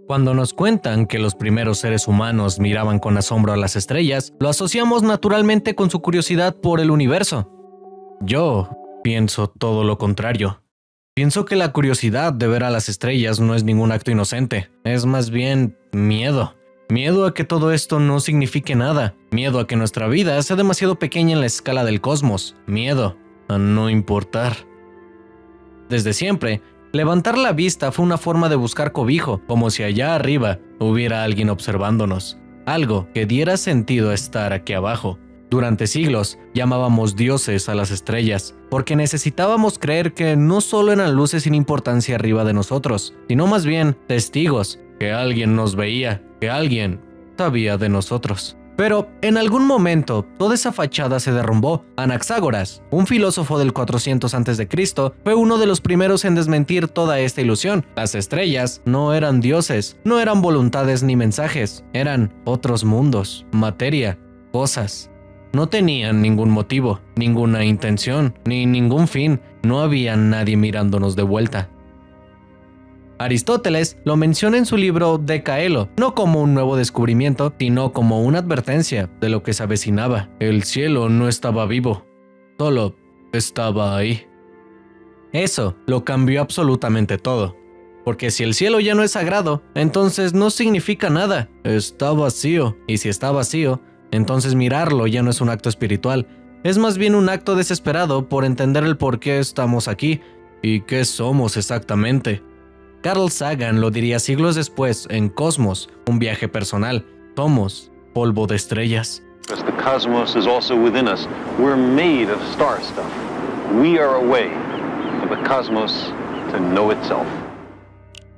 Cuando nos cuentan que los primeros seres humanos miraban con asombro a las estrellas, lo asociamos naturalmente con su curiosidad por el universo. Yo pienso todo lo contrario. Pienso que la curiosidad de ver a las estrellas no es ningún acto inocente, es más bien miedo. Miedo a que todo esto no signifique nada, miedo a que nuestra vida sea demasiado pequeña en la escala del cosmos, miedo a no importar. Desde siempre, levantar la vista fue una forma de buscar cobijo, como si allá arriba hubiera alguien observándonos, algo que diera sentido a estar aquí abajo. Durante siglos llamábamos dioses a las estrellas, porque necesitábamos creer que no solo eran luces sin importancia arriba de nosotros, sino más bien testigos, que alguien nos veía, que alguien sabía de nosotros. Pero en algún momento toda esa fachada se derrumbó. Anaxágoras, un filósofo del 400 a.C., fue uno de los primeros en desmentir toda esta ilusión. Las estrellas no eran dioses, no eran voluntades ni mensajes, eran otros mundos, materia, cosas. No tenían ningún motivo, ninguna intención, ni ningún fin. No había nadie mirándonos de vuelta. Aristóteles lo menciona en su libro De Caelo, no como un nuevo descubrimiento, sino como una advertencia de lo que se avecinaba. El cielo no estaba vivo, solo estaba ahí. Eso lo cambió absolutamente todo. Porque si el cielo ya no es sagrado, entonces no significa nada. Está vacío, y si está vacío, entonces mirarlo ya no es un acto espiritual, es más bien un acto desesperado por entender el por qué estamos aquí y qué somos exactamente. Carl Sagan lo diría siglos después en Cosmos, un viaje personal. Somos polvo de estrellas. Because the cosmos is also within us. We're made of star stuff. We are a way for the cosmos to know itself.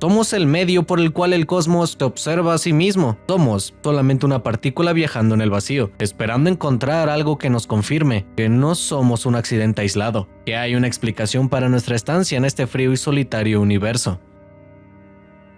Somos el medio por el cual el cosmos te observa a sí mismo. Somos solamente una partícula viajando en el vacío, esperando encontrar algo que nos confirme que no somos un accidente aislado, que hay una explicación para nuestra estancia en este frío y solitario universo.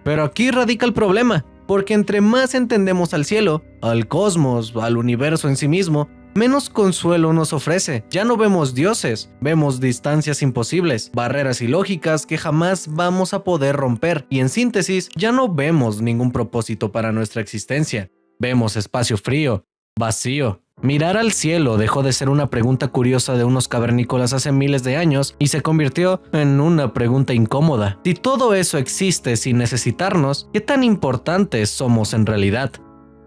Pero aquí radica el problema, porque entre más entendemos al cielo, al cosmos, al universo en sí mismo, menos consuelo nos ofrece. Ya no vemos dioses, vemos distancias imposibles, barreras ilógicas que jamás vamos a poder romper, y en síntesis, ya no vemos ningún propósito para nuestra existencia. Vemos espacio frío, vacío. Mirar al cielo dejó de ser una pregunta curiosa de unos cavernícolas hace miles de años y se convirtió en una pregunta incómoda. Si todo eso existe sin necesitarnos, ¿qué tan importantes somos en realidad?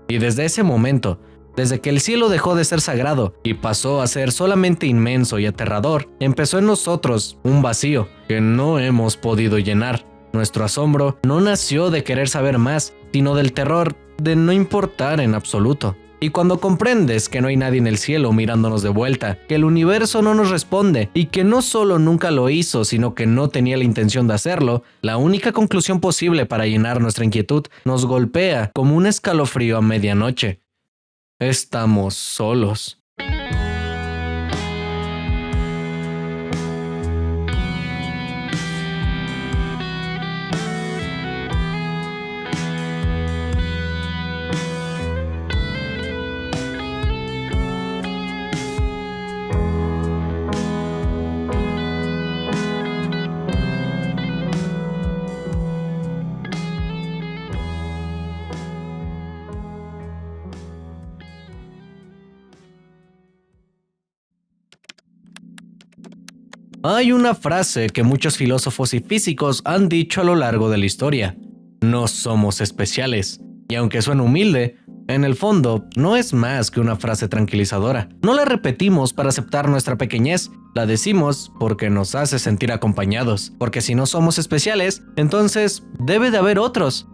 Y desde ese momento, desde que el cielo dejó de ser sagrado y pasó a ser solamente inmenso y aterrador, empezó en nosotros un vacío que no hemos podido llenar. Nuestro asombro no nació de querer saber más, sino del terror de no importar en absoluto. Y cuando comprendes que no hay nadie en el cielo mirándonos de vuelta, que el universo no nos responde y que no solo nunca lo hizo, sino que no tenía la intención de hacerlo, la única conclusión posible para llenar nuestra inquietud nos golpea como un escalofrío a medianoche. Estamos solos. Hay una frase que muchos filósofos y físicos han dicho a lo largo de la historia. No somos especiales. Y aunque suena humilde, en el fondo no es más que una frase tranquilizadora. No la repetimos para aceptar nuestra pequeñez, la decimos porque nos hace sentir acompañados. Porque si no somos especiales, entonces debe de haber otros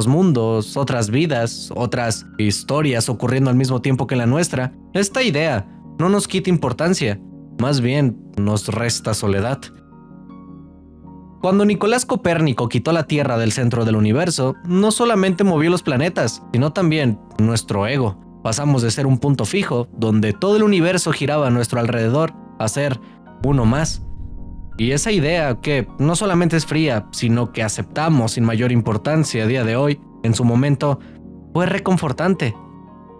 mundos, otras vidas, otras historias ocurriendo al mismo tiempo que la nuestra. Esta idea no nos quita importancia. Más bien, nos resta soledad. Cuando Nicolás Copérnico quitó la Tierra del centro del universo, no solamente movió los planetas, sino también nuestro ego. Pasamos de ser un punto fijo, donde todo el universo giraba a nuestro alrededor, a ser uno más. Y esa idea, que no solamente es fría, sino que aceptamos sin mayor importancia a día de hoy, en su momento, fue reconfortante.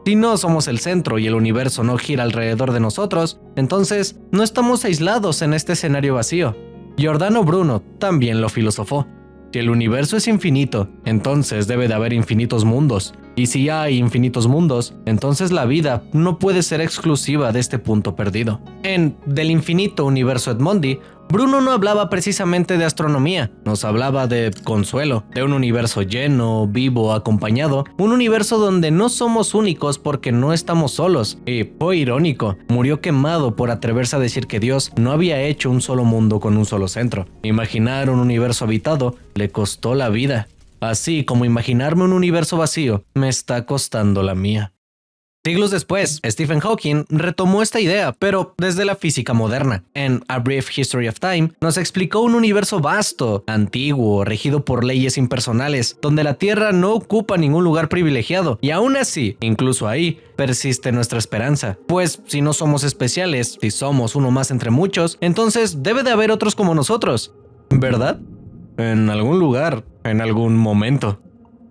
Si no somos el centro y el universo no gira alrededor de nosotros, entonces no estamos aislados en este escenario vacío. Giordano Bruno también lo filosofó. Si el universo es infinito, entonces debe de haber infinitos mundos. Y si hay infinitos mundos, entonces la vida no puede ser exclusiva de este punto perdido. En Del infinito universo Edmondi, Bruno no hablaba precisamente de astronomía, nos hablaba de consuelo, de un universo lleno, vivo, acompañado, un universo donde no somos únicos porque no estamos solos. Y fue irónico, murió quemado por atreverse a decir que Dios no había hecho un solo mundo con un solo centro. Imaginar un universo habitado le costó la vida. Así como imaginarme un universo vacío me está costando la mía. Siglos después, Stephen Hawking retomó esta idea, pero desde la física moderna. En A Brief History of Time, nos explicó un universo vasto, antiguo, regido por leyes impersonales, donde la Tierra no ocupa ningún lugar privilegiado, y aún así, incluso ahí, persiste nuestra esperanza. Pues si no somos especiales, si somos uno más entre muchos, entonces debe de haber otros como nosotros, ¿verdad? En algún lugar, en algún momento.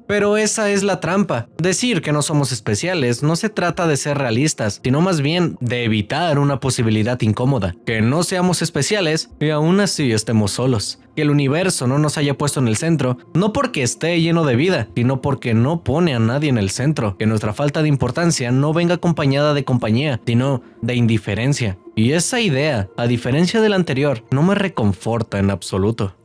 Pero esa es la trampa. Decir que no somos especiales no se trata de ser realistas, sino más bien de evitar una posibilidad incómoda. Que no seamos especiales y aún así estemos solos. Que el universo no nos haya puesto en el centro, no porque esté lleno de vida, sino porque no pone a nadie en el centro. Que nuestra falta de importancia no venga acompañada de compañía, sino de indiferencia. Y esa idea, a diferencia de la anterior, no me reconforta en absoluto.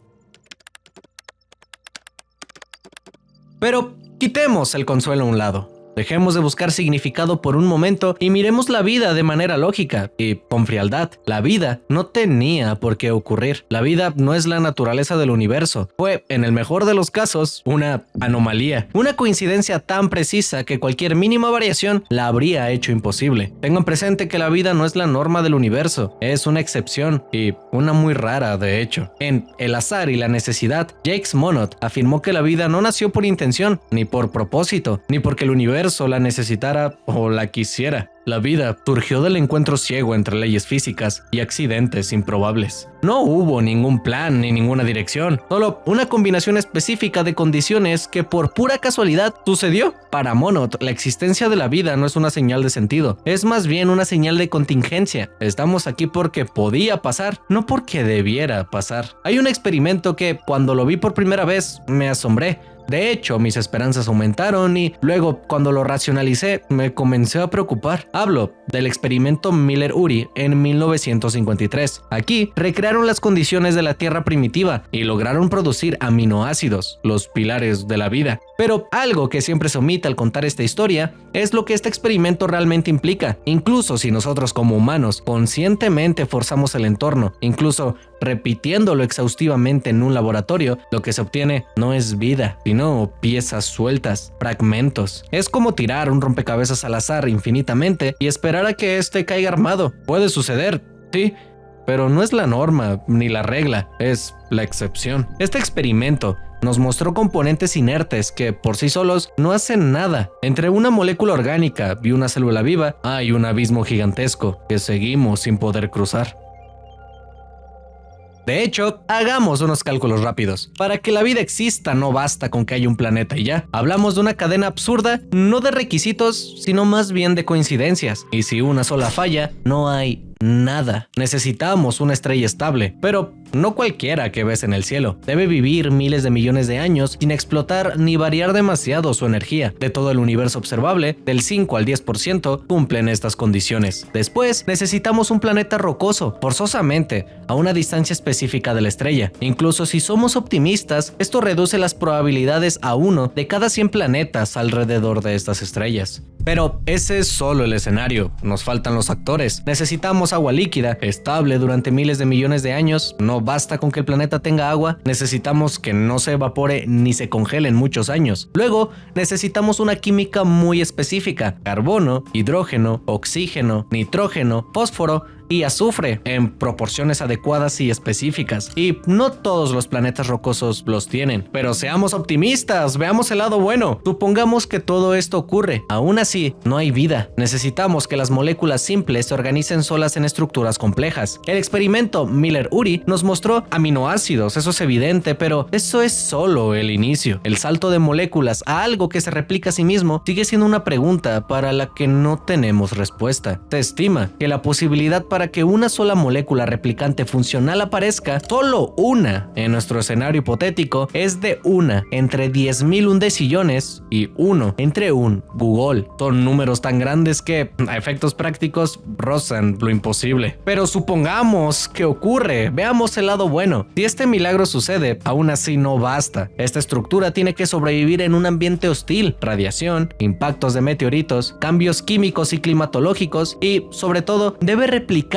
Pero quitemos el consuelo a un lado. Dejemos de buscar significado por un momento y miremos la vida de manera lógica y con frialdad. La vida no tenía por qué ocurrir. La vida no es la naturaleza del universo. Fue, en el mejor de los casos, una anomalía. Una coincidencia tan precisa que cualquier mínima variación la habría hecho imposible. Tengan presente que la vida no es la norma del universo. Es una excepción y una muy rara, de hecho. En El azar y la necesidad, Jacques Monod afirmó que la vida no nació por intención, ni por propósito, ni porque el universo la necesitara o la quisiera. La vida surgió del encuentro ciego entre leyes físicas y accidentes improbables. No hubo ningún plan ni ninguna dirección, solo una combinación específica de condiciones que por pura casualidad sucedió. Para Monod, la existencia de la vida no es una señal de sentido, es más bien una señal de contingencia. Estamos aquí porque podía pasar, no porque debiera pasar. Hay un experimento que, cuando lo vi por primera vez, me asombré. De hecho, mis esperanzas aumentaron y luego, cuando lo racionalicé, me comencé a preocupar. Hablo del experimento Miller-Urey en 1953. Aquí recrearon las condiciones de la Tierra primitiva y lograron producir aminoácidos, los pilares de la vida. Pero algo que siempre se omite al contar esta historia es lo que este experimento realmente implica. Incluso si nosotros como humanos conscientemente forzamos el entorno, incluso repitiéndolo exhaustivamente en un laboratorio, lo que se obtiene no es vida, sino piezas sueltas, fragmentos. Es como tirar un rompecabezas al azar infinitamente y esperar a que éste caiga armado. Puede suceder, sí, pero no es la norma ni la regla, es la excepción. Este experimento nos mostró componentes inertes que por sí solos no hacen nada. Entre una molécula orgánica y una célula viva hay un abismo gigantesco que seguimos sin poder cruzar. De hecho, hagamos unos cálculos rápidos. Para que la vida exista no basta con que haya un planeta y ya. Hablamos de una cadena absurda, no de requisitos, sino más bien de coincidencias. Y si una sola falla, no hay nada. Necesitamos una estrella estable, pero no cualquiera que ves en el cielo. Debe vivir miles de millones de años sin explotar ni variar demasiado su energía. De todo el universo observable, del 5 al 10% cumplen estas condiciones. Después, necesitamos un planeta rocoso, forzosamente, a una distancia específica de la estrella. Incluso si somos optimistas, esto reduce las probabilidades a 1 de cada 100 planetas alrededor de estas estrellas. Pero ese es solo el escenario, nos faltan los actores. Necesitamos agua líquida, estable durante miles de millones de años. No basta con que el planeta tenga agua, necesitamos que no se evapore ni se congele en muchos años. Luego, necesitamos una química muy específica: carbono, hidrógeno, oxígeno, nitrógeno, fósforo y azufre en proporciones adecuadas y específicas. Y no todos los planetas rocosos los tienen. Pero seamos optimistas, veamos el lado bueno. Supongamos que todo esto ocurre. Aún así, no hay vida. Necesitamos que las moléculas simples se organicen solas en estructuras complejas. El experimento Miller-Urey nos mostró aminoácidos, eso es evidente, pero eso es solo el inicio. El salto de moléculas a algo que se replica a sí mismo sigue siendo una pregunta para la que no tenemos respuesta. Se estima que la posibilidad para para que una sola molécula replicante funcional aparezca, solo una, en nuestro escenario hipotético, es de 1 entre 10.000 undecillones y 1 entre un Google. Son números tan grandes que, a efectos prácticos, rozan lo imposible. Pero supongamos que ocurre. Veamos el lado bueno. Si este milagro sucede, aún así no basta. Esta estructura tiene que sobrevivir en un ambiente hostil, radiación, impactos de meteoritos, cambios químicos y climatológicos y, sobre todo, debe replicarse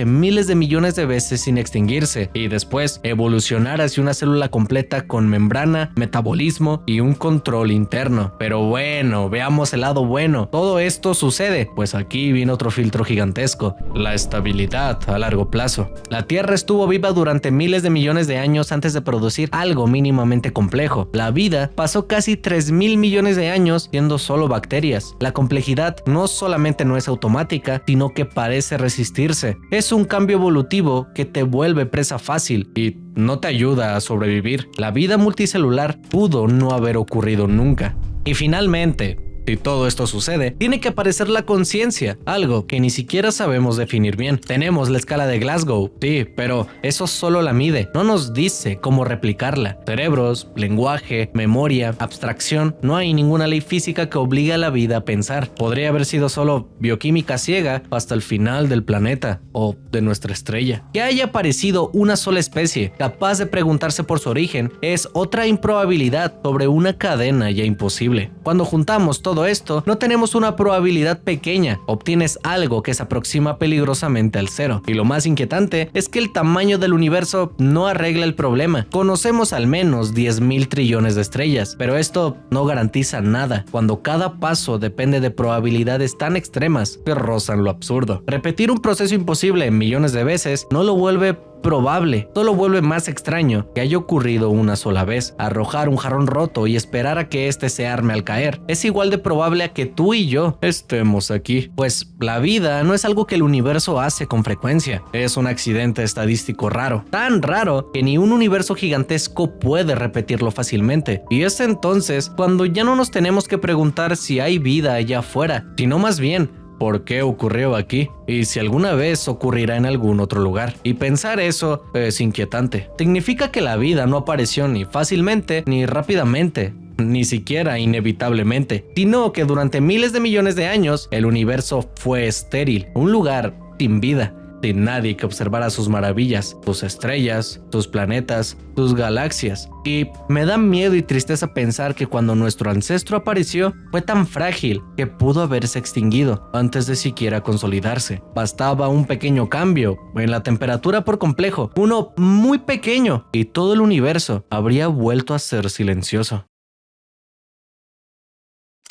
miles de millones de veces sin extinguirse y después evolucionar hacia una célula completa con membrana, metabolismo y un control interno. Pero bueno, veamos el lado bueno. Todo esto sucede, pues aquí viene otro filtro gigantesco: la estabilidad a largo plazo. La Tierra estuvo viva durante miles de millones de años antes de producir algo mínimamente complejo. La vida pasó casi 3.000 millones de años siendo solo bacterias. La complejidad no solamente no es automática, sino que parece resistirse. Es un cambio evolutivo que te vuelve presa fácil y no te ayuda a sobrevivir. La vida multicelular pudo no haber ocurrido nunca. Y finalmente, si todo esto sucede, tiene que aparecer la conciencia, algo que ni siquiera sabemos definir bien. Tenemos la escala de Glasgow, sí, pero eso solo la mide, no nos dice cómo replicarla. Cerebros, lenguaje, memoria, abstracción, no hay ninguna ley física que obligue a la vida a pensar. Podría haber sido solo bioquímica ciega hasta el final del planeta o de nuestra estrella. Que haya aparecido una sola especie capaz de preguntarse por su origen es otra improbabilidad sobre una cadena ya imposible. Cuando juntamos todo esto, no tenemos una probabilidad pequeña, obtienes algo que se aproxima peligrosamente al cero. Y lo más inquietante es que el tamaño del universo no arregla el problema. Conocemos al menos 10.000 trillones de estrellas, pero esto no garantiza nada, cuando cada paso depende de probabilidades tan extremas que rozan lo absurdo. Repetir un proceso imposible millones de veces no lo vuelve probable, solo vuelve más extraño que haya ocurrido una sola vez. Arrojar un jarrón roto y esperar a que éste se arme al caer es igual de probable a que tú y yo estemos aquí, pues la vida no es algo que el universo hace con frecuencia, es un accidente estadístico raro, tan raro que ni un universo gigantesco puede repetirlo fácilmente. Y es entonces cuando ya no nos tenemos que preguntar si hay vida allá afuera, sino más bien ¿por qué ocurrió aquí? Y si alguna vez ocurrirá en algún otro lugar. Y pensar eso es inquietante. Significa que la vida no apareció ni fácilmente ni rápidamente, ni siquiera inevitablemente, sino que durante miles de millones de años el universo fue estéril, un lugar sin vida, sin nadie que observara sus maravillas, sus estrellas, sus planetas, sus galaxias. Y me da miedo y tristeza pensar que cuando nuestro ancestro apareció fue tan frágil que pudo haberse extinguido antes de siquiera consolidarse. Bastaba un pequeño cambio en la temperatura por complejo, uno muy pequeño, y todo el universo habría vuelto a ser silencioso.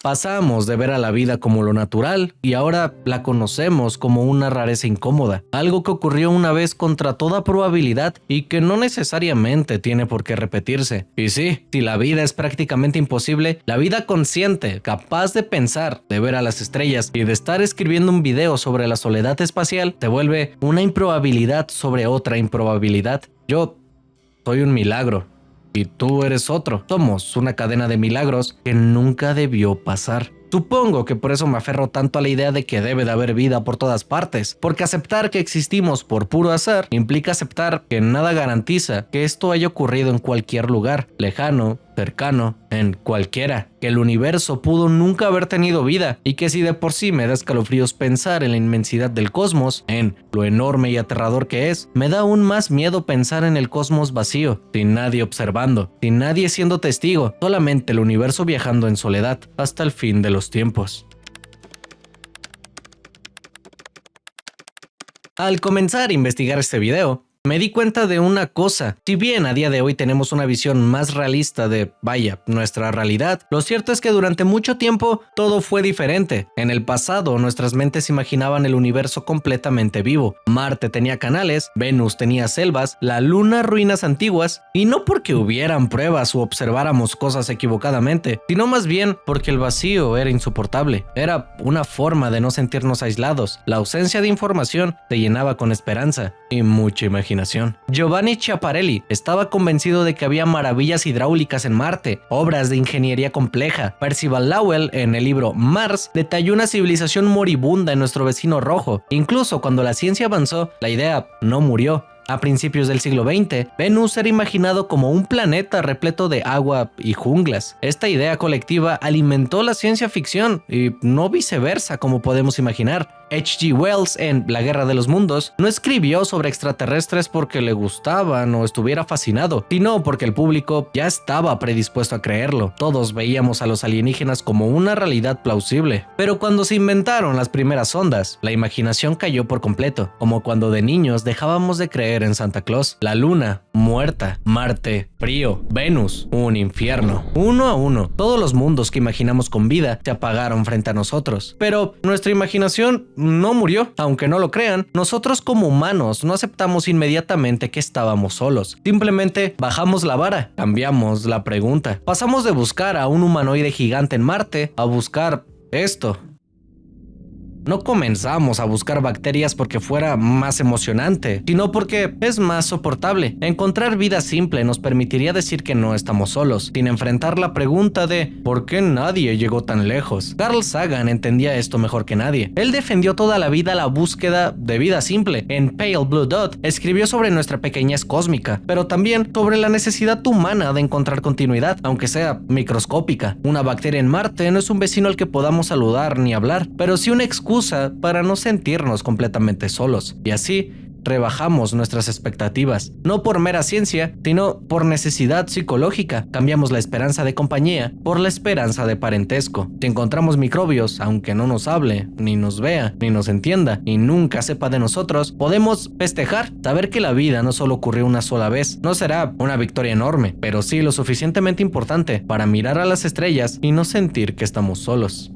Pasamos de ver a la vida como lo natural y ahora la conocemos como una rareza incómoda, algo que ocurrió una vez contra toda probabilidad y que no necesariamente tiene por qué repetirse. Y sí, si la vida es prácticamente imposible, la vida consciente, capaz de pensar, de ver a las estrellas y de estar escribiendo un video sobre la soledad espacial, te vuelve una improbabilidad sobre otra improbabilidad. Yo soy un milagro. Y tú eres otro. Somos una cadena de milagros que nunca debió pasar. Supongo que por eso me aferro tanto a la idea de que debe de haber vida por todas partes, porque aceptar que existimos por puro azar implica aceptar que nada garantiza que esto haya ocurrido en cualquier lugar, lejano, cercano, en cualquiera, que el universo pudo nunca haber tenido vida y que si de por sí me da escalofríos pensar en la inmensidad del cosmos, en lo enorme y aterrador que es, me da aún más miedo pensar en el cosmos vacío, sin nadie observando, sin nadie siendo testigo, solamente el universo viajando en soledad hasta el fin de los tiempos. Al comenzar a investigar este video, me di cuenta de una cosa. Si bien a día de hoy tenemos una visión más realista de, nuestra realidad, lo cierto es que durante mucho tiempo todo fue diferente. En el pasado, nuestras mentes imaginaban el universo completamente vivo. Marte tenía canales, Venus tenía selvas, la Luna ruinas antiguas, y no porque hubieran pruebas o observáramos cosas equivocadamente, sino más bien porque el vacío era insoportable. Era una forma de no sentirnos aislados. La ausencia de información te llenaba con esperanza y mucha imaginación. imaginación. Giovanni Schiaparelli estaba convencido de que había maravillas hidráulicas en Marte, obras de ingeniería compleja. Percival Lowell, en el libro Mars, detalló una civilización moribunda en nuestro vecino rojo. Incluso cuando la ciencia avanzó, la idea no murió. A principios del siglo XX, Venus era imaginado como un planeta repleto de agua y junglas. Esta idea colectiva alimentó la ciencia ficción y no viceversa como podemos imaginar. H.G. Wells, en La Guerra de los Mundos, no escribió sobre extraterrestres porque le gustaban o estuviera fascinado, sino porque el público ya estaba predispuesto a creerlo. Todos veíamos a los alienígenas como una realidad plausible. Pero cuando se inventaron las primeras ondas, la imaginación cayó por completo, como cuando de niños dejábamos de creer en Santa Claus, la luna muerta, Marte frío, Venus un infierno. Uno a uno, todos los mundos que imaginamos con vida se apagaron frente a nosotros. Pero nuestra imaginación no murió. Aunque no lo crean, nosotros como humanos no aceptamos inmediatamente que estábamos solos. Simplemente bajamos la vara, cambiamos la pregunta. Pasamos de buscar a un humanoide gigante en Marte a buscar esto. No comenzamos a buscar bacterias porque fuera más emocionante, sino porque es más soportable. Encontrar vida simple nos permitiría decir que no estamos solos, sin enfrentar la pregunta de ¿por qué nadie llegó tan lejos? Carl Sagan entendía esto mejor que nadie. Él defendió toda la vida la búsqueda de vida simple. En Pale Blue Dot escribió sobre nuestra pequeñez cósmica, pero también sobre la necesidad humana de encontrar continuidad, aunque sea microscópica. Una bacteria en Marte no es un vecino al que podamos saludar ni hablar, pero sí una excusa para no sentirnos completamente solos, y así rebajamos nuestras expectativas, no por mera ciencia, sino por necesidad psicológica. Cambiamos la esperanza de compañía por la esperanza de parentesco. Si encontramos microbios, aunque no nos hable, ni nos vea, ni nos entienda, y nunca sepa de nosotros, podemos festejar, saber que la vida no solo ocurrió una sola vez. No será una victoria enorme, pero sí lo suficientemente importante para mirar a las estrellas y no sentir que estamos solos.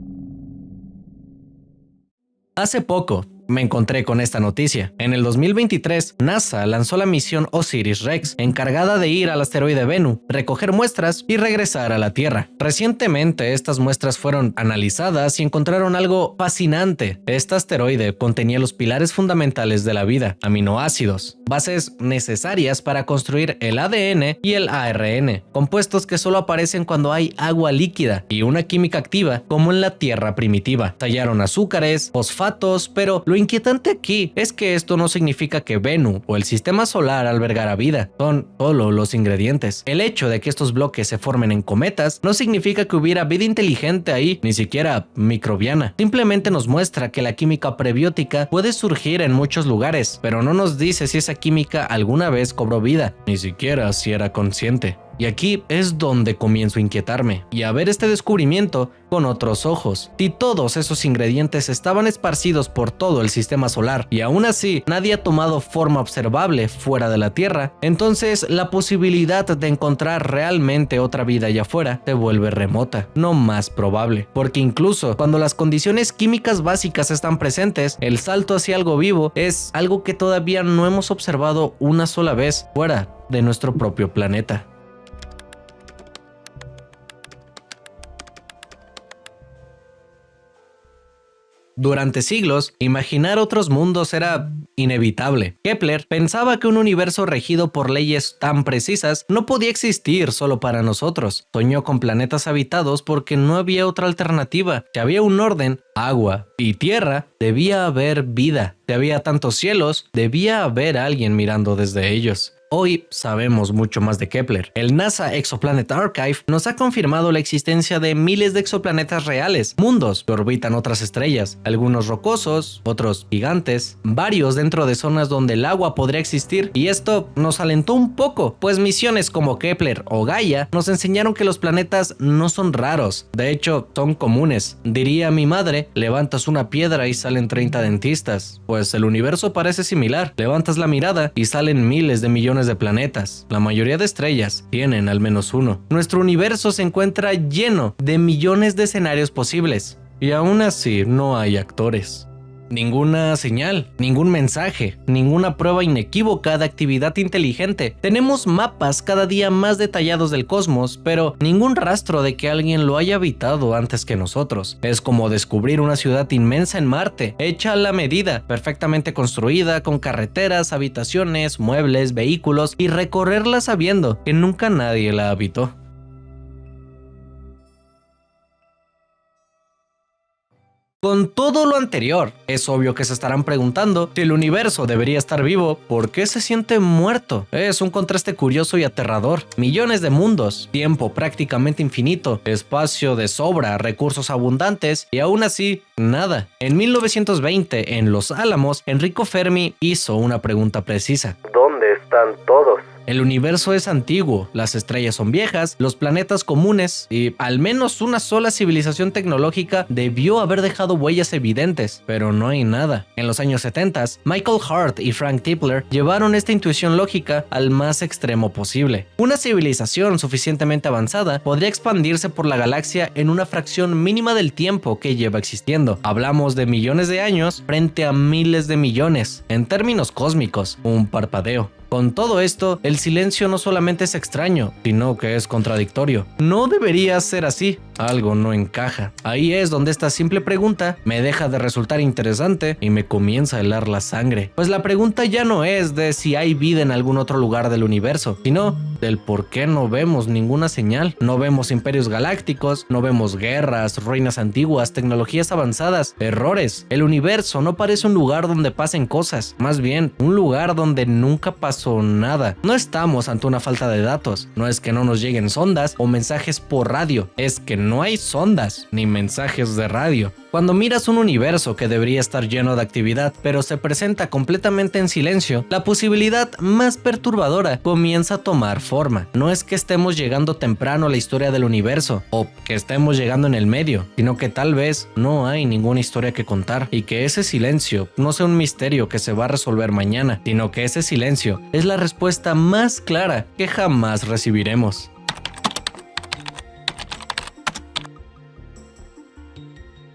Hace poco me encontré con esta noticia. En el 2023, NASA lanzó la misión OSIRIS-REx, encargada de ir al asteroide Bennu, recoger muestras y regresar a la Tierra. Recientemente, estas muestras fueron analizadas y encontraron algo fascinante. Este asteroide contenía los pilares fundamentales de la vida, aminoácidos, bases necesarias para construir el ADN y el ARN, compuestos que solo aparecen cuando hay agua líquida y una química activa como en la Tierra primitiva. Tallaron azúcares, fosfatos, pero lo inquietante aquí es que esto no significa que Bennu o el sistema solar albergara vida, son solo los ingredientes. El hecho de que estos bloques se formen en cometas no significa que hubiera vida inteligente ahí, ni siquiera microbiana. Simplemente nos muestra que la química prebiótica puede surgir en muchos lugares, pero no nos dice si esa química alguna vez cobró vida, ni siquiera si era consciente. Y aquí es donde comienzo a inquietarme y a ver este descubrimiento con otros ojos. Si todos esos ingredientes estaban esparcidos por todo el sistema solar y aún así nadie ha tomado forma observable fuera de la Tierra, entonces la posibilidad de encontrar realmente otra vida allá afuera se vuelve remota, no más probable. Porque incluso cuando las condiciones químicas básicas están presentes, el salto hacia algo vivo es algo que todavía no hemos observado una sola vez fuera de nuestro propio planeta. Durante siglos, imaginar otros mundos era inevitable. Kepler pensaba que un universo regido por leyes tan precisas no podía existir solo para nosotros. Soñó con planetas habitados porque no había otra alternativa. Si había un orden, agua y tierra, debía haber vida. Si había tantos cielos, debía haber alguien mirando desde ellos. Hoy sabemos mucho más de Kepler. El NASA Exoplanet Archive nos ha confirmado la existencia de miles de exoplanetas reales, mundos que orbitan otras estrellas, algunos rocosos, otros gigantes, varios dentro de zonas donde el agua podría existir, y esto nos alentó un poco, pues misiones como Kepler o Gaia nos enseñaron que los planetas no son raros, de hecho son comunes. Diría mi madre, levantas una piedra y salen 30 dentistas, pues el universo parece similar, levantas la mirada y salen miles de millones de planetas. La mayoría de estrellas tienen al menos uno. Nuestro universo se encuentra lleno de millones de escenarios posibles y aún así no hay actores. Ninguna señal, ningún mensaje, ninguna prueba inequívoca de actividad inteligente. Tenemos mapas cada día más detallados del cosmos, pero ningún rastro de que alguien lo haya habitado antes que nosotros. Es como descubrir una ciudad inmensa en Marte, hecha a la medida, perfectamente construida, con carreteras, habitaciones, muebles, vehículos, y recorrerla sabiendo que nunca nadie la habitó. Con todo lo anterior, es obvio que se estarán preguntando si el universo debería estar vivo, ¿por qué se siente muerto? Es un contraste curioso y aterrador. Millones de mundos, tiempo prácticamente infinito, espacio de sobra, recursos abundantes y aún así, nada. En 1920, en Los Álamos, Enrico Fermi hizo una pregunta precisa. ¿Dónde están todos? El universo es antiguo, las estrellas son viejas, los planetas comunes y al menos una sola civilización tecnológica debió haber dejado huellas evidentes, pero no hay nada. En los años 70, Michael Hart y Frank Tipler llevaron esta intuición lógica al más extremo posible. Una civilización suficientemente avanzada podría expandirse por la galaxia en una fracción mínima del tiempo que lleva existiendo. Hablamos de millones de años frente a miles de millones. En términos cósmicos, un parpadeo. Con todo esto, el silencio no solamente es extraño, sino que es contradictorio. No debería ser así, algo no encaja. Ahí es donde esta simple pregunta me deja de resultar interesante y me comienza a helar la sangre. Pues la pregunta ya no es de si hay vida en algún otro lugar del universo, sino del por qué no vemos ninguna señal. No vemos imperios galácticos, no vemos guerras, ruinas antiguas, tecnologías avanzadas, errores. El universo no parece un lugar donde pasen cosas, más bien un lugar donde nunca pasó nada. No estamos ante una falta de datos, no es que no nos lleguen sondas o mensajes por radio, es que no hay sondas ni mensajes de radio. Cuando miras un universo que debería estar lleno de actividad, pero se presenta completamente en silencio, la posibilidad más perturbadora comienza a tomar forma. No es que estemos llegando temprano a la historia del universo, o que estemos llegando en el medio, sino que tal vez no hay ninguna historia que contar, y que ese silencio no sea un misterio que se va a resolver mañana, sino que ese silencio es la respuesta más clara que jamás recibiremos.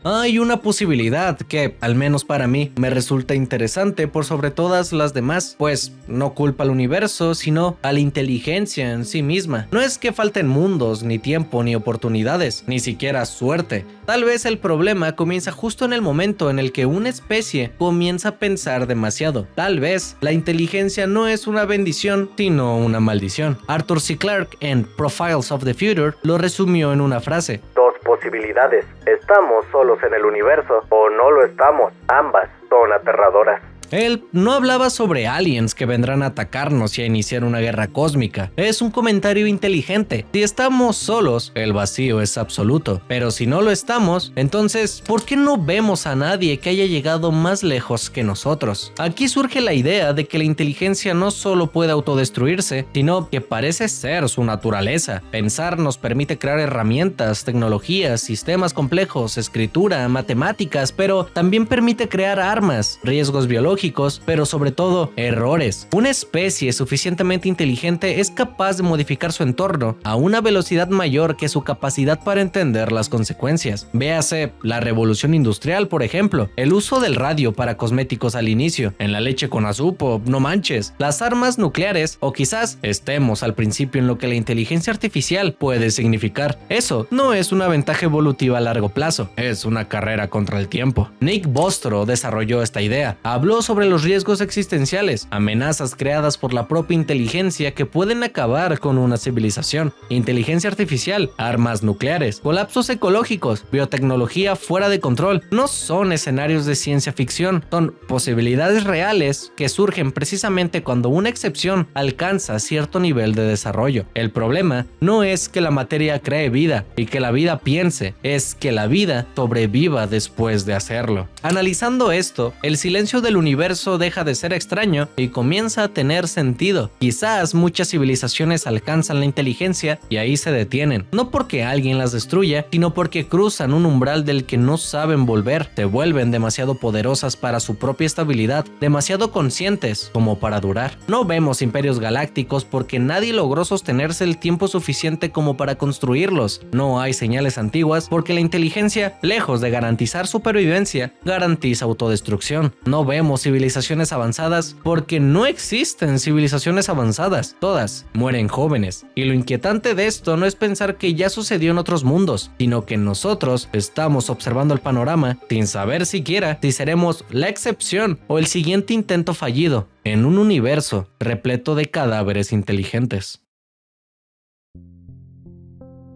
Hay una posibilidad que, al menos para mí, me resulta interesante por sobre todas las demás, pues no culpa al universo, sino a la inteligencia en sí misma. No es que falten mundos, ni tiempo, ni oportunidades, ni siquiera suerte. Tal vez el problema comienza justo en el momento en el que una especie comienza a pensar demasiado. Tal vez la inteligencia no es una bendición, sino una maldición. Arthur C. Clarke en Profiles of the Future lo resumió en una frase. Dos posibilidades. Estamos solos en el universo o no lo estamos. Ambas son aterradoras. Él no hablaba sobre aliens que vendrán a atacarnos y a iniciar una guerra cósmica. Es un comentario inteligente. Si estamos solos, el vacío es absoluto. Pero si no lo estamos, entonces, ¿por qué no vemos a nadie que haya llegado más lejos que nosotros? Aquí surge la idea de que la inteligencia no solo puede autodestruirse, sino que parece ser su naturaleza. Pensar nos permite crear herramientas, tecnologías, sistemas complejos, escritura, matemáticas, pero también permite crear armas, riesgos biológicos, pero sobre todo errores. Una especie suficientemente inteligente es capaz de modificar su entorno a una velocidad mayor que su capacidad para entender las consecuencias. Véase la revolución industrial, por ejemplo, el uso del radio para cosméticos al inicio, en la leche con azúcar, no manches, las armas nucleares, o quizás estemos al principio en lo que la inteligencia artificial puede significar. Eso no es una ventaja evolutiva a largo plazo, es una carrera contra el tiempo. Nick Bostrom desarrolló esta idea. Habló sobre los riesgos existenciales, amenazas creadas por la propia inteligencia que pueden acabar con una civilización, inteligencia artificial, armas nucleares, colapsos ecológicos, biotecnología fuera de control. No son escenarios de ciencia ficción, son posibilidades reales que surgen precisamente cuando una excepción alcanza cierto nivel de desarrollo. El problema no es que la materia cree vida y que la vida piense, es que la vida sobreviva después de hacerlo. Analizando esto, el silencio del universo universo deja de ser extraño y comienza a tener sentido. Quizás muchas civilizaciones alcanzan la inteligencia y ahí se detienen, no porque alguien las destruya, sino porque cruzan un umbral del que no saben volver. Se vuelven demasiado poderosas para su propia estabilidad, demasiado conscientes como para durar. No vemos imperios galácticos porque nadie logró sostenerse el tiempo suficiente como para construirlos. No hay señales antiguas porque la inteligencia, lejos de garantizar supervivencia, garantiza autodestrucción. No vemos civilizaciones avanzadas porque no existen civilizaciones avanzadas. Todas mueren jóvenes. Y lo inquietante de esto no es pensar que ya sucedió en otros mundos, sino que nosotros estamos observando el panorama sin saber siquiera si seremos la excepción o el siguiente intento fallido en un universo repleto de cadáveres inteligentes.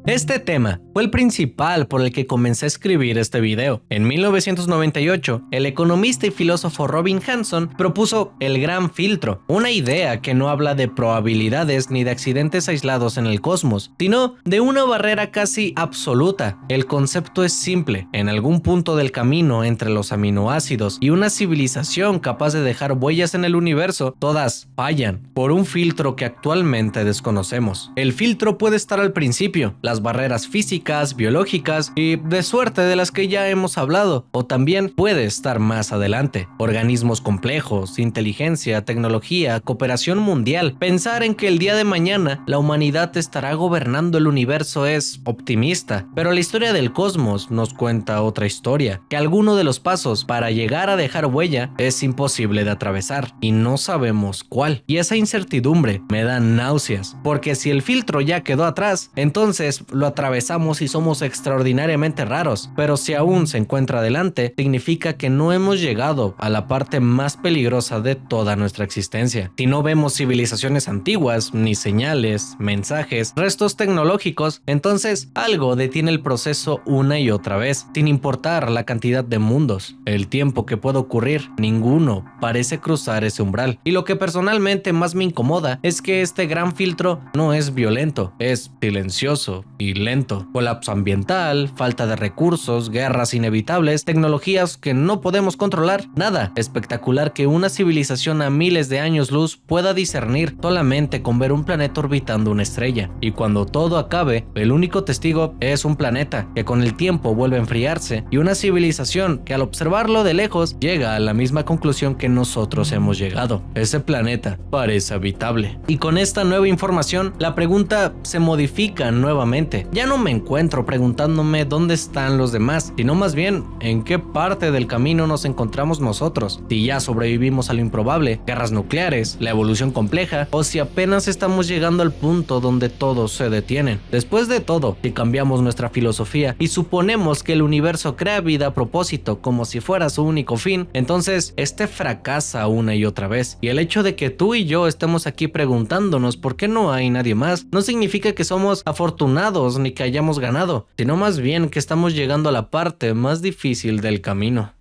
Este tema fue el principal por el que comencé a escribir este video. En 1998, el economista y filósofo Robin Hanson propuso el Gran Filtro, una idea que no habla de probabilidades ni de accidentes aislados en el cosmos, sino de una barrera casi absoluta. El concepto es simple: en algún punto del camino entre los aminoácidos y una civilización capaz de dejar huellas en el universo, todas fallan por un filtro que actualmente desconocemos. El filtro puede estar al principio, las barreras físicas, biológicas y de suerte de las que ya hemos hablado, o también puede estar más adelante. Organismos complejos, inteligencia, tecnología, cooperación mundial. Pensar en que el día de mañana la humanidad estará gobernando el universo es optimista, pero la historia del cosmos nos cuenta otra historia, que alguno de los pasos para llegar a dejar huella es imposible de atravesar y no sabemos cuál. Y esa incertidumbre me da náuseas, porque si el filtro ya quedó atrás, entonces lo atravesamos y somos extraordinariamente raros, pero si aún se encuentra adelante, significa que no hemos llegado a la parte más peligrosa de toda nuestra existencia. Si no vemos civilizaciones antiguas, ni señales, mensajes, restos tecnológicos, entonces algo detiene el proceso una y otra vez, sin importar la cantidad de mundos. El tiempo que puede ocurrir, ninguno parece cruzar ese umbral. Y lo que personalmente más me incomoda es que este gran filtro no es violento, es silencioso y lento. Colapso ambiental, falta de recursos, guerras inevitables, tecnologías que no podemos controlar, nada espectacular que una civilización a miles de años luz pueda discernir solamente con ver un planeta orbitando una estrella. Y cuando todo acabe, el único testigo es un planeta que con el tiempo vuelve a enfriarse y una civilización que al observarlo de lejos llega a la misma conclusión que nosotros hemos llegado. Ese planeta parece habitable. Y con esta nueva información, la pregunta se modifica nuevamente. Ya no me encuentro preguntándome dónde están los demás, sino más bien en qué parte del camino nos encontramos nosotros. Si ya sobrevivimos a lo improbable, guerras nucleares, la evolución compleja, o si apenas estamos llegando al punto donde todos se detienen. Después de todo, si cambiamos nuestra filosofía y suponemos que el universo crea vida a propósito como si fuera su único fin, entonces este fracasa una y otra vez. Y el hecho de que tú y yo estemos aquí preguntándonos por qué no hay nadie más, no significa que somos afortunados ni que hayamos ganado, sino más bien que estamos llegando a la parte más difícil del camino.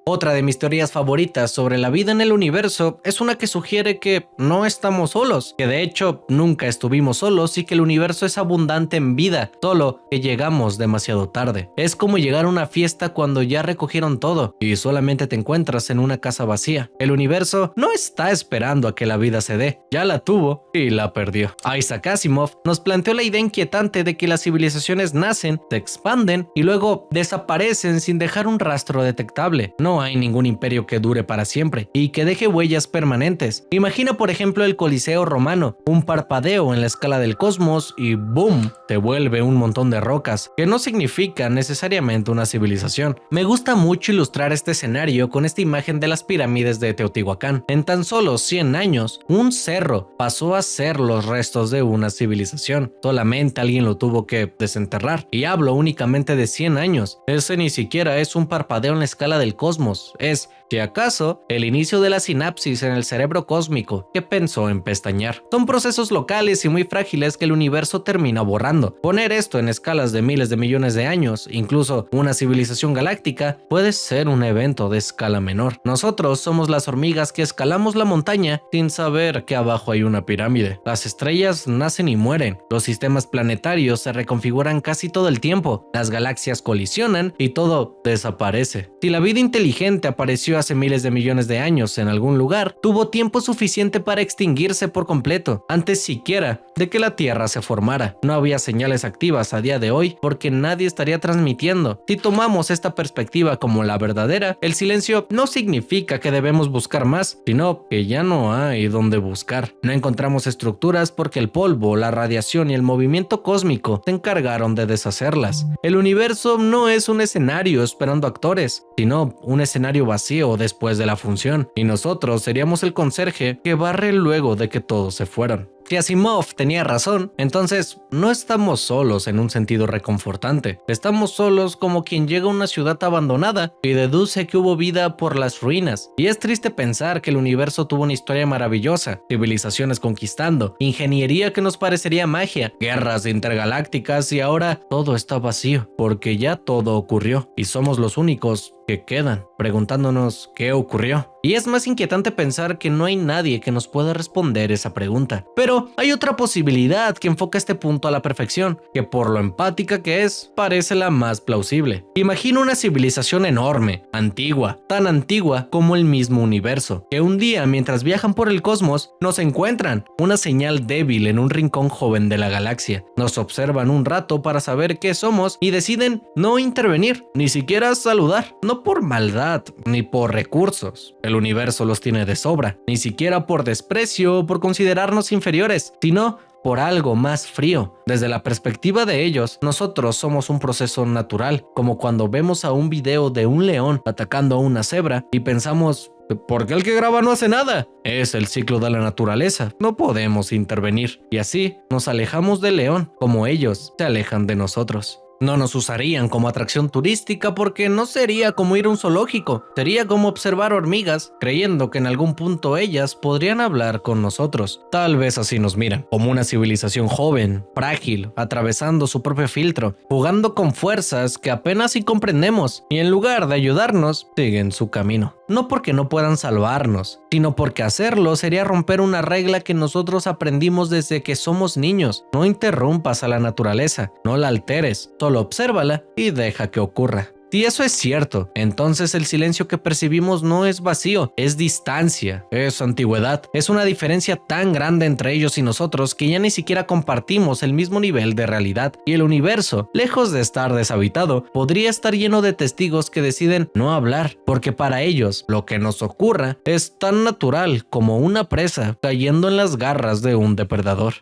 Otra de mis teorías favoritas sobre la vida en el universo es una que sugiere que no estamos solos, que de hecho nunca estuvimos solos y que el universo es abundante en vida, solo que llegamos demasiado tarde. Es como llegar a una fiesta cuando ya recogieron todo y solamente te encuentras en una casa vacía. El universo no está esperando a que la vida se dé, ya la tuvo y la perdió. Isaac Asimov nos planteó la idea inquietante de que las civilizaciones nacen, se expanden y luego desaparecen sin dejar un rastro detectable. No hay ningún imperio que dure para siempre y que deje huellas permanentes. Imagina por ejemplo el Coliseo romano, un parpadeo en la escala del cosmos y ¡boom!, te vuelve un montón de rocas, que no significa necesariamente una civilización. Me gusta mucho ilustrar este escenario con esta imagen de las pirámides de Teotihuacán. En tan solo 100 años, un cerro pasó a ser los restos de una civilización. Solamente alguien lo tuvo que desenterrar. Y hablo únicamente de 100 años. Ese ni siquiera es un parpadeo en la escala del cosmos. cosmos es, si acaso, el inicio de la sinapsis en el cerebro cósmico que pensó en pestañear. Son procesos locales y muy frágiles que el universo termina borrando. Poner esto en escalas de miles de millones de años, incluso una civilización galáctica, puede ser un evento de escala menor. Nosotros somos las hormigas que escalamos la montaña sin saber que abajo hay una pirámide. Las estrellas nacen y mueren, los sistemas planetarios se reconfiguran casi todo el tiempo, las galaxias colisionan y todo desaparece. Si la vida inteligente apareció hace miles de millones de años en algún lugar, tuvo tiempo suficiente para extinguirse por completo, antes siquiera de que la Tierra se formara. No había señales activas a día de hoy porque nadie estaría transmitiendo. Si tomamos esta perspectiva como la verdadera, el silencio no significa que debemos buscar más, sino que ya no hay donde buscar. No encontramos estructuras porque el polvo, la radiación y el movimiento cósmico se encargaron de deshacerlas. El universo no es un escenario esperando actores, sino un escenario vacío después de la función, y nosotros seríamos el conserje que barre luego de que todos se fueron. Si Asimov tenía razón, entonces no estamos solos en un sentido reconfortante. Estamos solos como quien llega a una ciudad abandonada y deduce que hubo vida por las ruinas. Y es triste pensar que el universo tuvo una historia maravillosa, civilizaciones conquistando, ingeniería que nos parecería magia, guerras intergalácticas y ahora todo está vacío, porque ya todo ocurrió y somos los únicos que quedan, preguntándonos qué ocurrió. Y es más inquietante pensar que no hay nadie que nos pueda responder esa pregunta. Pero hay otra posibilidad que enfoca este punto a la perfección, que por lo empática que es, parece la más plausible. Imagina una civilización enorme, antigua, tan antigua como el mismo universo, que un día mientras viajan por el cosmos, nos encuentran una señal débil en un rincón joven de la galaxia. Nos observan un rato para saber qué somos y deciden no intervenir, ni siquiera saludar. No por maldad, ni por recursos. El universo los tiene de sobra, ni siquiera por desprecio o por considerarnos inferiores, sino por algo más frío. Desde la perspectiva de ellos, nosotros somos un proceso natural, como cuando vemos a un video de un león atacando a una cebra y pensamos, ¿por qué el que graba no hace nada? Es el ciclo de la naturaleza, no podemos intervenir. Y así nos alejamos del león, como ellos se alejan de nosotros. No nos usarían como atracción turística porque no sería como ir a un zoológico, sería como observar hormigas, creyendo que en algún punto ellas podrían hablar con nosotros. Tal vez así nos miran, como una civilización joven, frágil, atravesando su propio filtro, jugando con fuerzas que apenas si comprendemos, y en lugar de ayudarnos, siguen su camino. No porque no puedan salvarnos, sino porque hacerlo sería romper una regla que nosotros aprendimos desde que somos niños. No interrumpas a la naturaleza, no la alteres, solo obsérvala y deja que ocurra. Si eso es cierto, entonces el silencio que percibimos no es vacío, es distancia, es antigüedad. Es una diferencia tan grande entre ellos y nosotros que ya ni siquiera compartimos el mismo nivel de realidad. Y el universo, lejos de estar deshabitado, podría estar lleno de testigos que deciden no hablar, porque para ellos lo que nos ocurra es tan natural como una presa cayendo en las garras de un depredador.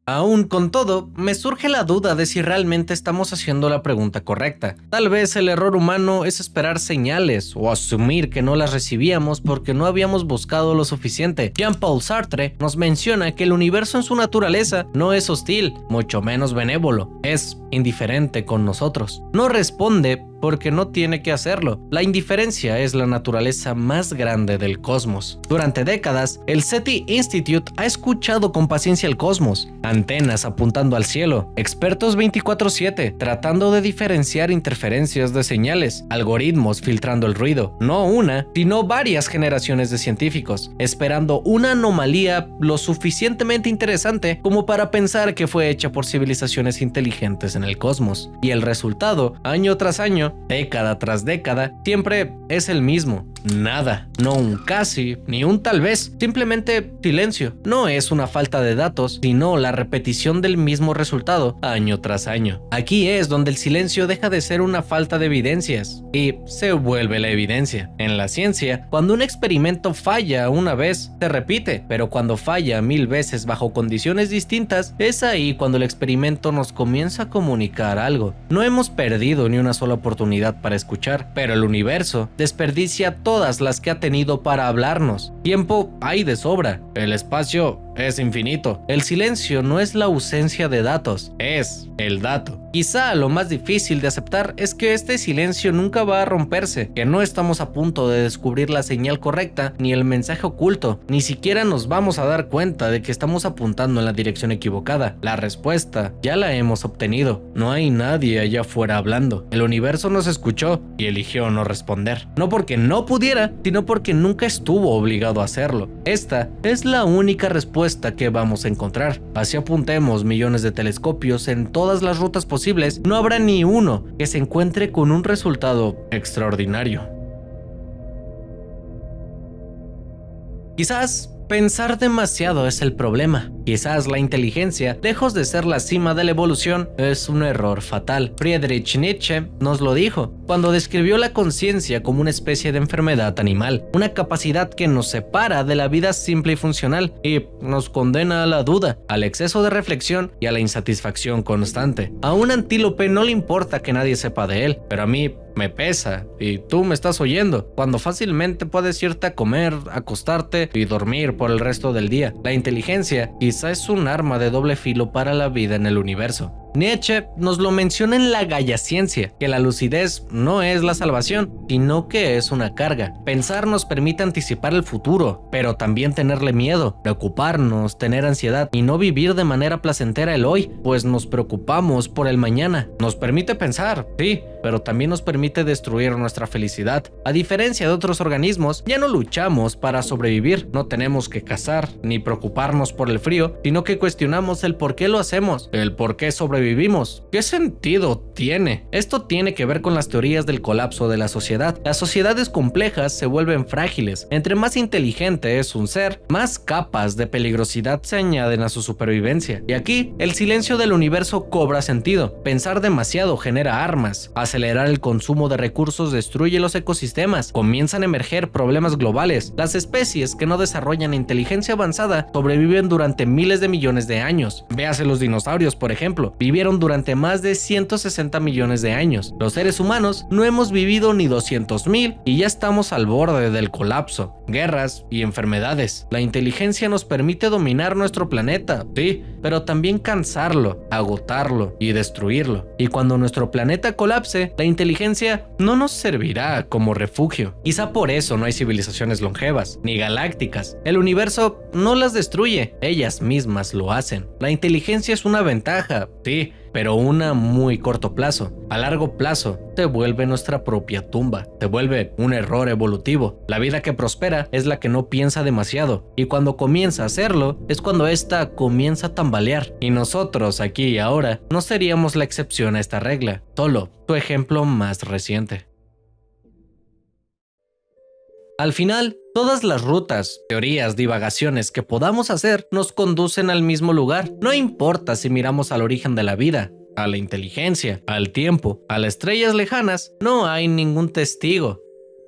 Aún con todo, me surge la duda de si realmente estamos haciendo la pregunta correcta. Tal vez el error humano es esperar señales o asumir que no las recibíamos porque no habíamos buscado lo suficiente. Jean-Paul Sartre nos menciona que el universo en su naturaleza no es hostil, mucho menos benévolo, es indiferente con nosotros. No responde porque no tiene que hacerlo. La indiferencia es la naturaleza más grande del cosmos. Durante décadas, el SETI Institute ha escuchado con paciencia el cosmos, antenas apuntando al cielo, expertos 24/7 tratando de diferenciar interferencias de señales, algoritmos filtrando el ruido, no una, sino varias generaciones de científicos, esperando una anomalía lo suficientemente interesante como para pensar que fue hecha por civilizaciones inteligentes en el cosmos. Y el resultado, año tras año, década tras década, siempre es el mismo. Nada, no un casi, ni un tal vez, simplemente silencio. No es una falta de datos, sino la repetición del mismo resultado año tras año. Aquí es donde el silencio deja de ser una falta de evidencias y se vuelve la evidencia. En la ciencia, cuando un experimento falla una vez, se repite, pero cuando falla 1000 veces bajo condiciones distintas, es ahí cuando el experimento nos comienza a comunicar algo. No hemos perdido ni una sola oportunidad para escuchar, pero el universo desperdicia todas las que ha tenido para hablarnos. Tiempo hay de sobra, el espacio es infinito. El silencio no es la ausencia de datos, es el dato. Quizá lo más difícil de aceptar es que este silencio nunca va a romperse, que no estamos a punto de descubrir la señal correcta ni el mensaje oculto, ni siquiera nos vamos a dar cuenta de que estamos apuntando en la dirección equivocada. La respuesta ya la hemos obtenido. No hay nadie allá afuera hablando. El universo nos escuchó y eligió no responder. No porque no pudiera, sino porque nunca estuvo obligado a hacerlo. Esta es la única respuesta que vamos a encontrar. Así apuntemos millones de telescopios en todas las rutas posibles, no habrá ni uno que se encuentre con un resultado extraordinario. Quizás pensar demasiado es el problema. Quizás la inteligencia, lejos de ser la cima de la evolución, es un error fatal. Friedrich Nietzsche nos lo dijo cuando describió la conciencia como una especie de enfermedad animal, una capacidad que nos separa de la vida simple y funcional y nos condena a la duda, al exceso de reflexión y a la insatisfacción constante. A un antílope no le importa que nadie sepa de él, pero a mí me pesa, y tú me estás oyendo, cuando fácilmente puedes irte a comer, acostarte y dormir por el resto del día. La inteligencia quizá es un arma de doble filo para la vida en el universo. Nietzsche nos lo menciona en La Gaia Ciencia, que la lucidez no es la salvación, sino que es una carga. Pensar nos permite anticipar el futuro, pero también tenerle miedo, preocuparnos, tener ansiedad y no vivir de manera placentera el hoy, pues nos preocupamos por el mañana. Nos permite pensar, sí, pero también nos permite destruir nuestra felicidad. A diferencia de otros organismos, ya no luchamos para sobrevivir, no tenemos que cazar ni preocuparnos por el frío, sino que cuestionamos el por qué lo hacemos, el por qué sobrevivimos. ¿Qué sentido tiene? Esto tiene que ver con las teorías del colapso de la sociedad. Las sociedades complejas se vuelven frágiles. Entre más inteligente es un ser, más capas de peligrosidad se añaden a su supervivencia. Y aquí, el silencio del universo cobra sentido. Pensar demasiado genera armas. Acelerar el consumo de recursos destruye los ecosistemas. Comienzan a emerger problemas globales. Las especies que no desarrollan inteligencia avanzada sobreviven durante miles de millones de años. Véase los dinosaurios, por ejemplo. Vivieron durante más de 160 millones de años. Los seres humanos no hemos vivido ni 200.000 y ya estamos al borde del colapso. Guerras y enfermedades. La inteligencia nos permite dominar nuestro planeta, sí, pero también cansarlo, agotarlo y destruirlo. Y cuando nuestro planeta colapse, la inteligencia no nos servirá como refugio. Quizá por eso no hay civilizaciones longevas, ni galácticas. El universo no las destruye, ellas mismas lo hacen. La inteligencia es una ventaja, sí, pero una muy corto plazo. A largo plazo, te vuelve nuestra propia tumba, te vuelve un error evolutivo. La vida que prospera es la que no piensa demasiado, y cuando comienza a hacerlo, es cuando ésta comienza a tambalear. Y nosotros, aquí y ahora, no seríamos la excepción a esta regla, solo tu ejemplo más reciente. Al final, todas las rutas, teorías, divagaciones que podamos hacer nos conducen al mismo lugar. No importa si miramos al origen de la vida, a la inteligencia, al tiempo, a las estrellas lejanas, no hay ningún testigo.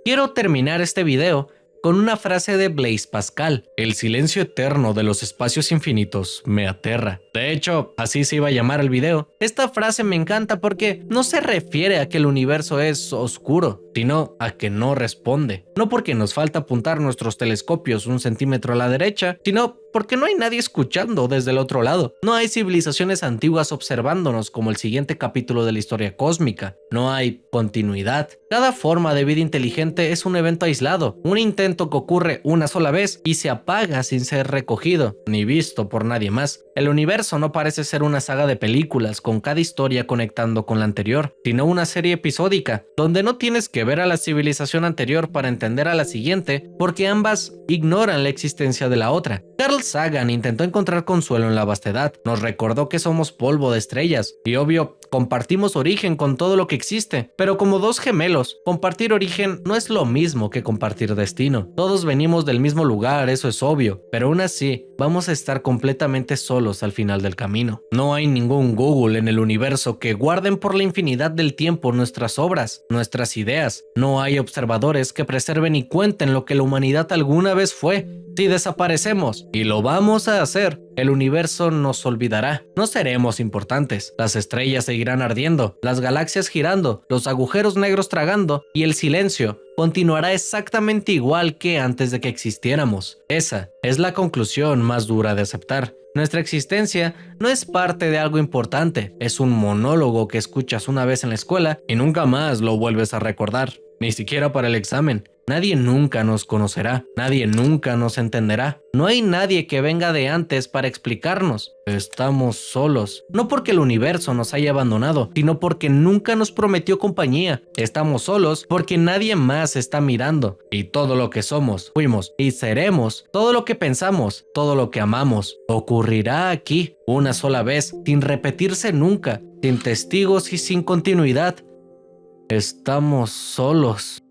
Quiero terminar este video con una frase de Blaise Pascal: el silencio eterno de los espacios infinitos me aterra. De hecho, así se iba a llamar el video. Esta frase me encanta porque no se refiere a que el universo es oscuro, sino a que no responde. No porque nos falta apuntar nuestros telescopios 1 centímetro a la derecha, sino porque no hay nadie escuchando desde el otro lado. No hay civilizaciones antiguas observándonos como el siguiente capítulo de la historia cósmica. No hay continuidad. Cada forma de vida inteligente es un evento aislado, un intento que ocurre una sola vez y se apaga sin ser recogido ni visto por nadie más. El universo no parece ser una saga de películas con cada historia conectando con la anterior, sino una serie episódica, donde no tienes que ver a la civilización anterior para entender a la siguiente, porque ambas ignoran la existencia de la otra. Carl Sagan intentó encontrar consuelo en la vastedad, nos recordó que somos polvo de estrellas, y obvio, compartimos origen con todo lo que existe, pero como dos gemelos, compartir origen no es lo mismo que compartir destino. Todos venimos del mismo lugar, eso es obvio, pero aún así, vamos a estar completamente solos al final del camino. No hay ningún Google en el universo que guarden por la infinidad del tiempo nuestras obras, nuestras ideas. No hay observadores que preserven y cuenten lo que la humanidad alguna vez fue. Si desaparecemos, y lo vamos a hacer, el universo nos olvidará. No seremos importantes. Las estrellas seguirán ardiendo, las galaxias girando, los agujeros negros tragando y el silencio continuará exactamente igual que antes de que existiéramos. Esa es la conclusión más dura de aceptar. Nuestra existencia no es parte de algo importante, es un monólogo que escuchas una vez en la escuela y nunca más lo vuelves a recordar, ni siquiera para el examen. Nadie nunca nos conocerá, nadie nunca nos entenderá. No hay nadie que venga de antes para explicarnos. Estamos solos, no porque el universo nos haya abandonado, sino porque nunca nos prometió compañía. Estamos solos porque nadie más está mirando. Y todo lo que somos, fuimos y seremos, todo lo que pensamos, todo lo que amamos, ocurrirá aquí una sola vez, sin repetirse nunca, sin testigos y sin continuidad. Estamos solos.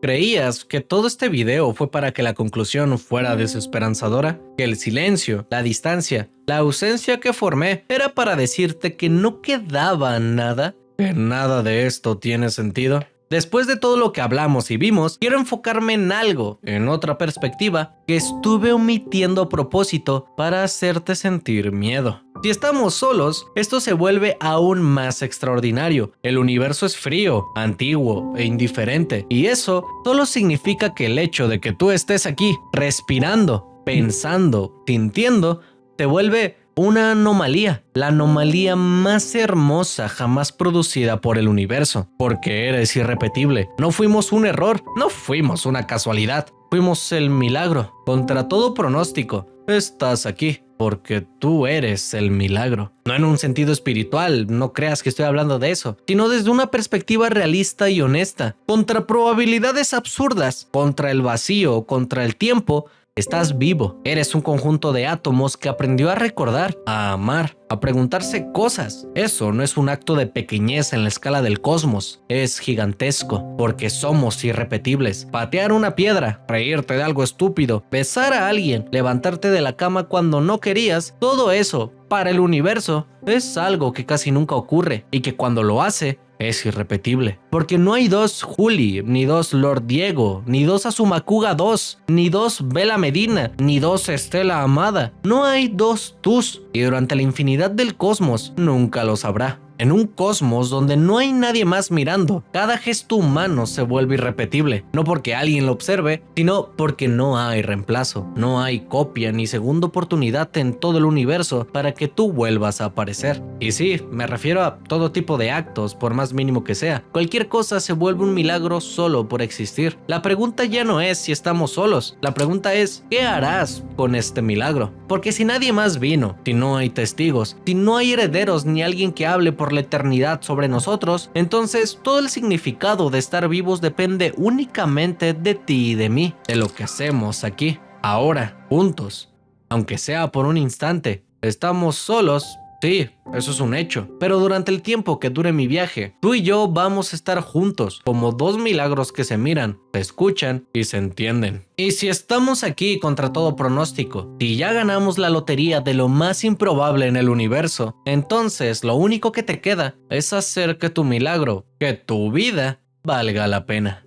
¿Creías que todo este video fue para que la conclusión fuera desesperanzadora? ¿Que el silencio, la distancia, la ausencia que formé era para decirte que no quedaba nada? ¿Que nada de esto tiene sentido? Después de todo lo que hablamos y vimos, quiero enfocarme en algo, en otra perspectiva, que estuve omitiendo a propósito para hacerte sentir miedo. Si estamos solos, esto se vuelve aún más extraordinario. El universo es frío, antiguo e indiferente, y eso solo significa que el hecho de que tú estés aquí, respirando, pensando, sintiendo, te vuelve una anomalía, la anomalía más hermosa jamás producida por el universo, porque eres irrepetible. No fuimos un error, no fuimos una casualidad, fuimos el milagro. Contra todo pronóstico, estás aquí, porque tú eres el milagro. No en un sentido espiritual, no creas que estoy hablando de eso, sino desde una perspectiva realista y honesta. Contra probabilidades absurdas, contra el vacío, contra el tiempo, estás vivo. Eres un conjunto de átomos que aprendió a recordar, a amar, a preguntarse cosas. Eso no es un acto de pequeñez en la escala del cosmos. Es gigantesco, porque somos irrepetibles. Patear una piedra, reírte de algo estúpido, besar a alguien, levantarte de la cama cuando no querías, todo eso, para el universo, es algo que casi nunca ocurre y que cuando lo hace, es irrepetible. Porque no hay dos Juli, ni dos Lord Diego, ni dos Azumacuga 2, ni dos Bella Medina, ni dos Estela Amada. No hay dos tus, y durante la infinidad del cosmos nunca lo sabrá. En un cosmos donde no hay nadie más mirando, cada gesto humano se vuelve irrepetible, no porque alguien lo observe, sino porque no hay reemplazo, no hay copia ni segunda oportunidad en todo el universo para que tú vuelvas a aparecer. Y sí, me refiero a todo tipo de actos, por más mínimo que sea. Cualquier cosa se vuelve un milagro solo por existir. La pregunta ya no es si estamos solos, la pregunta es, ¿qué harás con este milagro? Porque si nadie más vino, si no hay testigos, si no hay herederos ni alguien que hable por la eternidad sobre nosotros, entonces todo el significado de estar vivos depende únicamente de ti y de mí, de lo que hacemos aquí, ahora, juntos, aunque sea por un instante. Estamos solos, sí, eso es un hecho, pero durante el tiempo que dure mi viaje, tú y yo vamos a estar juntos, como dos milagros que se miran, se escuchan y se entienden. Y si estamos aquí contra todo pronóstico, si ya ganamos la lotería de lo más improbable en el universo, entonces lo único que te queda es hacer que tu milagro, que tu vida, valga la pena.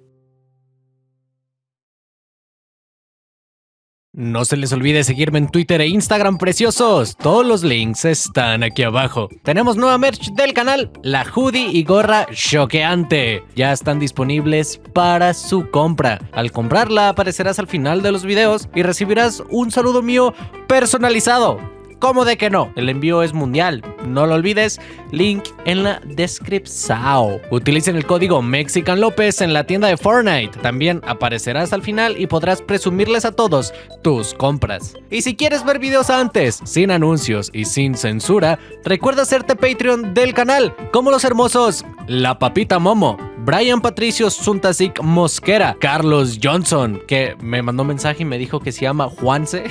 No se les olvide seguirme en Twitter e Instagram, preciosos. Todos los links están aquí abajo. Tenemos nueva merch del canal, la hoodie y gorra choqueante. Ya están disponibles para su compra. Al comprarla aparecerás al final de los videos y recibirás un saludo mío personalizado. ¿Cómo de que no? El envío es mundial. No lo olvides, link en la descripción. Utilicen el código MexicanLopez en la tienda de Fortnite. También aparecerás al final y podrás presumirles a todos tus compras. Y si quieres ver videos antes, sin anuncios y sin censura, recuerda hacerte Patreon del canal, como los hermosos La Papita Momo, Brian Patricio Suntasik Mosquera, Carlos Johnson, que me mandó un mensaje y me dijo que se llama Juanse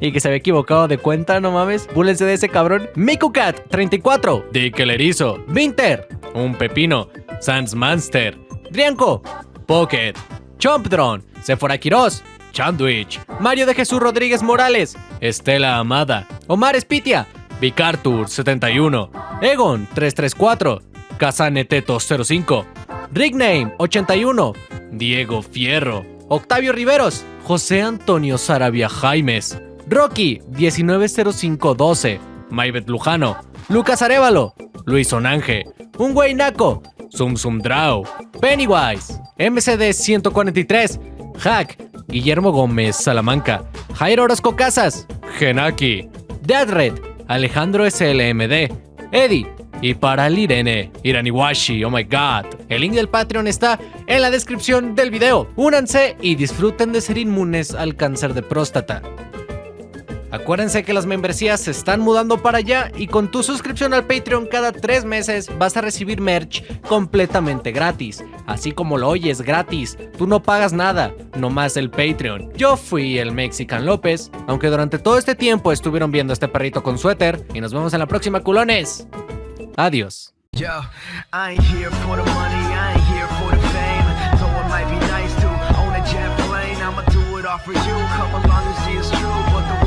y que se había equivocado de cuenta, no mames, búlense de ese cabrón. Mikucat 34, Dick el Erizo, Winter, Un Pepino, Sans Monster, Rianco, Pocket, Chompdron, Sephora Quiroz, Chandwich, Mario de Jesús Rodríguez Morales, Estela Amada, Omar Espitia, Vicartur 71, Egon 334, Casaneteto 05, Rickname 81, Diego Fierro, Octavio Riveros, José Antonio Sarabia Jaimes, Rocky 190512, Maybet Lujano, Lucas Arevalo, Luis Onange, Un Güey Naco, Zum Zum Draw, Pennywise, MCD 143, Hack, Guillermo Gómez Salamanca, Jairo Orozco Casas, Genaki, Deadred, Alejandro SLMD, Eddie, y para el Iraniwashi, oh my god. El link del Patreon está en la descripción del video. Únanse y disfruten de ser inmunes al cáncer de próstata. Acuérdense que las membresías se están mudando para allá y con tu suscripción al Patreon cada 3 meses vas a recibir merch completamente gratis. Así como lo oyes, gratis. Tú no pagas nada, nomás el Patreon. Yo fui el Mexican López, aunque durante todo este tiempo estuvieron viendo a este perrito con suéter. Y nos vemos en la próxima, culones. Adiós. Yo, I ain't here for the money, I ain't here for the fame. Though it might be nice to own a jet plane, I'ma do it all for you. Come along and see it's true, but the